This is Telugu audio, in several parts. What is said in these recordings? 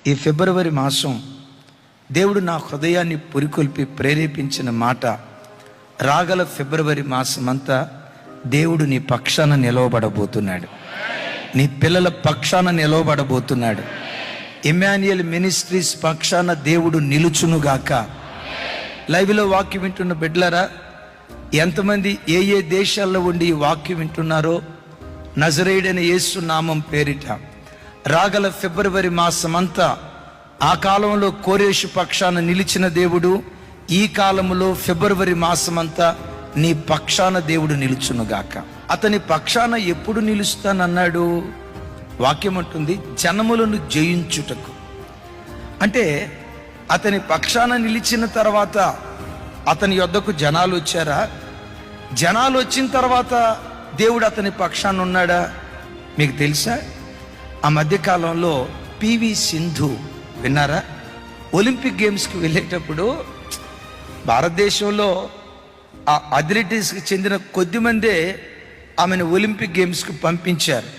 ఈ ఫిబ్రవరి మాసం దేవుడు నా హృదయాన్ని పురికొల్పి ప్రేరేపించిన మాట, రాగల ఫిబ్రవరి మాసమంతా దేవుడు నీ పక్షాన నిలవబడబోతున్నాడు, నీ పిల్లల పక్షాన నిలవబడబోతున్నాడు. ఇమ్మాన్యుయల్ మినిస్ట్రీస్ పక్షాన దేవుడు నిలుచునుగాక. లైవ్లో వాక్యం వింటున్న బిడ్డలారా, ఎంతమంది ఏ ఏ దేశాల్లో ఉండి ఈ వాక్యం వింటున్నారో, నజరేయుడైన యేసు నామం పేరిట రాగల ఫిబ్రవరి మాసమంతా ఆ కాలంలో కోరేషు పక్షాన నిలిచిన దేవుడు ఈ కాలంలో ఫిబ్రవరి మాసమంతా నీ పక్షాన దేవుడు నిలుచునుగాక. అతని పక్షాన ఎప్పుడు నిలుస్తానన్నాడు? వాక్యం అంటుంది, జనములను జయించుటకు. అంటే అతని పక్షాన నిలిచిన తర్వాత అతని యొద్దకు జనాలు వచ్చారా? జనాలు వచ్చిన తర్వాత దేవుడు అతని పక్షాన ఉన్నాడా? మీకు తెలుసా, ఆ మధ్యకాలంలో పివి సింధు విన్నారా? ఒలింపిక్ గేమ్స్కి వెళ్ళేటప్పుడు భారతదేశంలో ఆ అథ్లెటిక్స్కి చెందిన కొద్దిమందే ఆమెను ఒలింపిక్ గేమ్స్కి పంపించారు.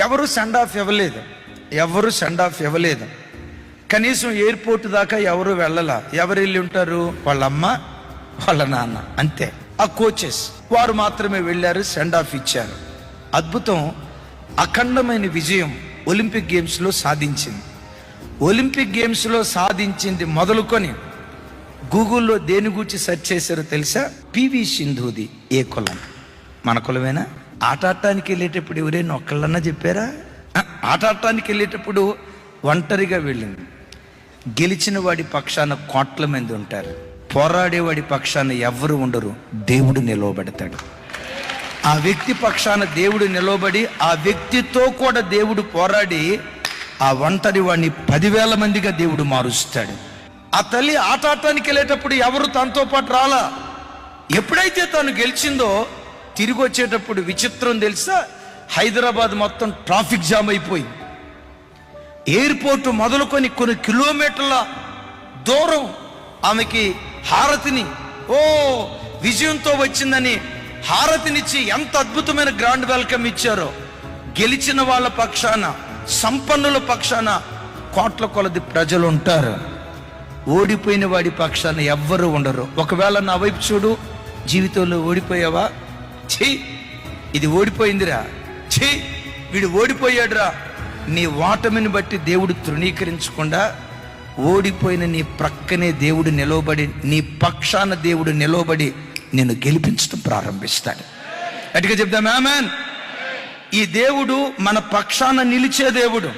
ఎవరు సెండ్ ఆఫ్ ఇవ్వలేదు. కనీసం ఎయిర్పోర్ట్ దాకా ఎవరు వెళ్ళలా. ఎవరు వెళ్ళి ఉంటారు? వాళ్ళ అమ్మ, వాళ్ళ నాన్న, అంతే. ఆ కోచెస్ వారు మాత్రమే వెళ్ళారు, సెండ్ ఆఫ్ ఇచ్చారు. అద్భుతం, అఖండమైన విజయం ఒలింపిక్ గేమ్స్లో సాధించింది. ఒలింపిక్ గేమ్స్లో సాధించింది మొదలుకొని గూగుల్లో దేని గురించి సెర్చ్ చేశారో తెలుసా? పివి సింధుది ఏ కులం? మన కులమేనా? ఆట ఆడటానికి వెళ్ళేటప్పుడు ఎవరైనా ఒక్కళ్ళన్నా చెప్పారా? ఆట ఆడటానికి వెళ్ళేటప్పుడు ఒంటరిగా వెళ్ళింది. గెలిచిన వాడి పక్షాన కోట్ల మంది ఉంటారు, పోరాడేవాడి పక్షాన ఎవ్వరు ఉండరు. దేవుడు నిలవబెడతాడు. ఆ వ్యక్తి పక్షాన దేవుడు నిలవబడి ఆ వ్యక్తితో కూడా దేవుడు పోరాడి ఆ ఒంటరి వాడిని 10,000 మందిగా దేవుడు మారుస్తాడు. ఆ తల్లి ఆట ఆడటానికి వెళ్ళేటప్పుడు ఎవరు తనతో పాటు రాలా. ఎప్పుడైతే తను గెలిచిందో తిరిగి వచ్చేటప్పుడు విచిత్రం తెలుసా? హైదరాబాద్ మొత్తం ట్రాఫిక్ జామ్ అయిపోయింది. ఎయిర్పోర్ట్ మొదలుకొని కొన్ని కిలోమీటర్ల దూరం ఆమెకి హారతిని, విజయంతో వచ్చిందని హారతినిచ్చి ఎంత అద్భుతమైన గ్రాండ్ వెల్కమ్ ఇచ్చారో. గెలిచిన వాళ్ళ పక్షాన, సంపన్నుల పక్షాన కోట్ల కొలది ప్రజలు ఉంటారు. ఓడిపోయిన వాడి పక్షాన ఎవ్వరు ఉండరు. ఒకవేళ నా వైపు చూడు, జీవితంలో ఓడిపోయావా? ఇది ఓడిపోయిందిరా, వీడు ఓడిపోయాడురా. నీ ఓటమిని బట్టి దేవుడు తృణీకరించకుండా ఓడిపోయిన నీ ప్రక్కనే దేవుడు నిలవబడి, నీ పక్షాన దేవుడు నిలవబడి నిన్ను గెలిపించడం ప్రారంభిస్తాడు. గట్టిగా చెప్దాం ఆమేన్. ఈ దేవుడు మన పక్షాన నిలిచే దేవుడు.